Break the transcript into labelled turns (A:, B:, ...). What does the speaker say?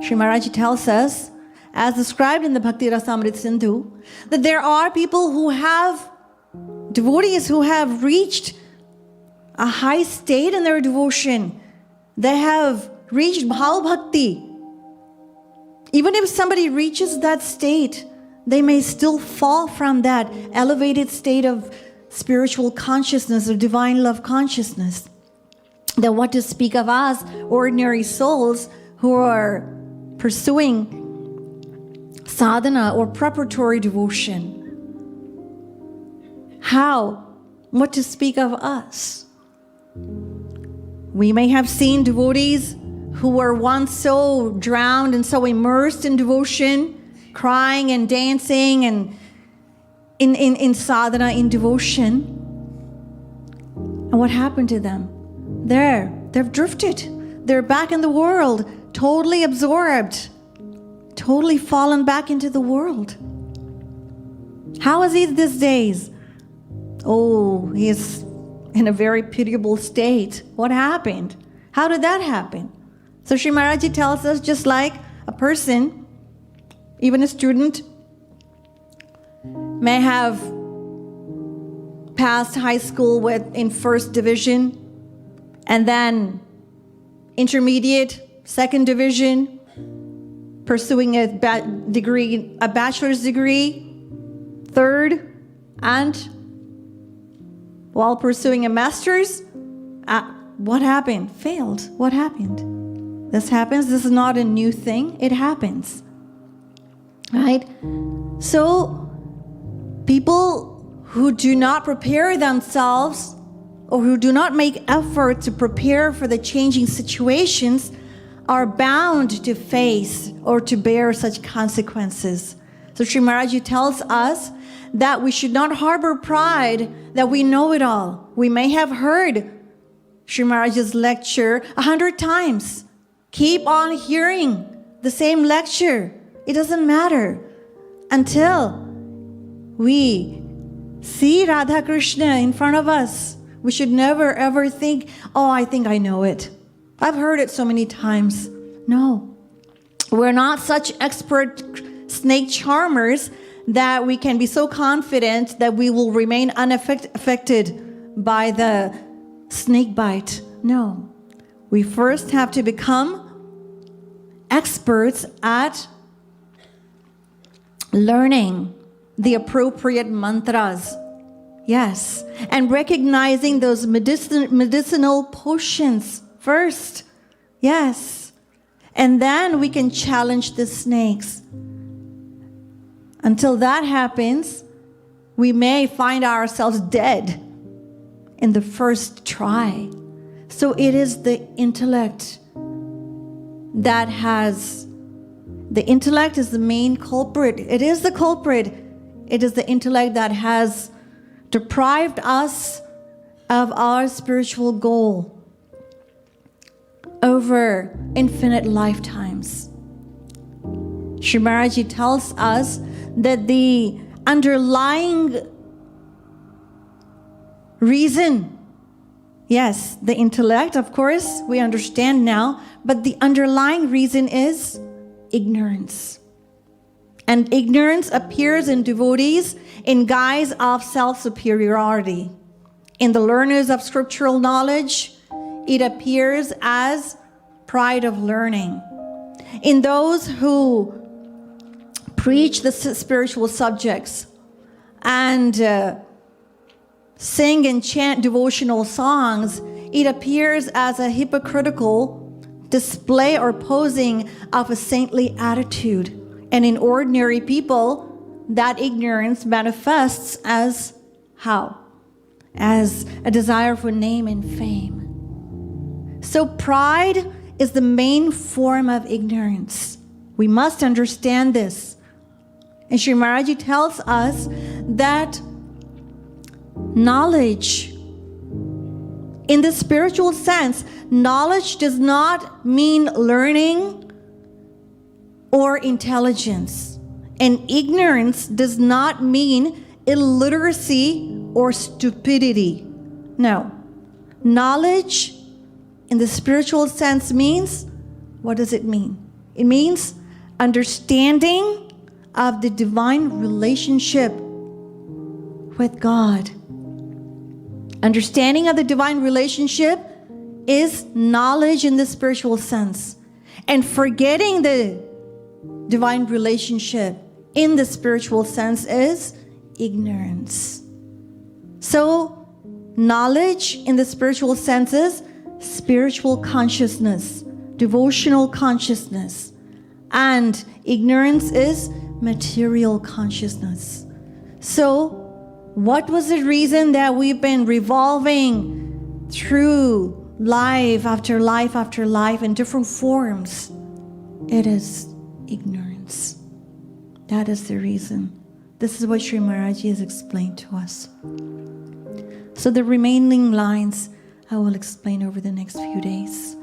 A: Sri Maharaji tells us, as described in the Bhakti Rasamrit Sindhu, that there are people who have, devotees who have reached a high state in their devotion. They have reached Bhav Bhakti. Even if somebody reaches that state, they may still fall from that elevated state of spiritual consciousness or divine love consciousness. Then what to speak of us, ordinary souls who are pursuing sadhana or preparatory devotion? How? What to speak of us? We may have seen devotees who were once so drowned and so immersed in devotion, crying and dancing and in sadhana, in devotion. And what happened to them? They've drifted. They're back in the world, totally absorbed, totally fallen back into the world. How is he these days? Oh, he is in a very pitiable state. What happened? How did that happen? So Sri Maharaji tells us, just like a person, even a student, may have passed high school in first division, and then intermediate, second division, pursuing a bachelor's degree, third, and while pursuing a master's, what happened? Failed. What happened? This happens. This is not a new thing. It happens. Right? So, people who do not prepare themselves or who do not make effort to prepare for the changing situations are bound to face or to bear such consequences. So Sri Maharaji tells us that we should not harbor pride that we know it all. We may have heard Sri Maharaji's lecture 100 times. Keep on hearing the same lecture. It doesn't matter until we see Radha Krishna in front of us. We should never ever think, oh, I think I know it. I've heard it so many times. No, we're not such expert snake charmers that we can be so confident that we will remain unaffected by the snake bite. No, we first have to become experts at learning the appropriate mantras. Yes, and recognizing those medicinal potions first. Yes, and then we can challenge the snakes. Until that happens, we may find ourselves dead in the first try. So it is the intellect that has, the intellect is the main culprit. It is the culprit. It is the intellect that has deprived us of our spiritual goal over infinite lifetimes. Sri Maharaji tells us that the underlying reason, yes, the intellect, of course, we understand now, but the underlying reason is ignorance. And ignorance appears in devotees in guise of self-superiority. In the learners of scriptural knowledge, it appears as pride of learning. In those who preach the spiritual subjects and sing and chant devotional songs, it appears as a hypocritical display or posing of a saintly attitude. And in ordinary people, that ignorance manifests as how? As a desire for name and fame. So pride is the main form of ignorance. We must understand this. And Sri Maharaji tells us that knowledge, in the spiritual sense, knowledge does not mean learning or intelligence. And ignorance does not mean illiteracy or stupidity. No. Knowledge in the spiritual sense means, what does it mean? It means understanding of the divine relationship with God. Understanding of the divine relationship is knowledge in the spiritual sense. And forgetting the divine relationship in the spiritual sense is ignorance. So, knowledge in the spiritual sense is spiritual consciousness, devotional consciousness. And ignorance is material consciousness. So, what was the reason that we've been revolving through life after life after life in different forms? It is ignorance. That is the reason. This is what Sri Maharaji has explained to us. So the remaining lines I will explain over the next few days.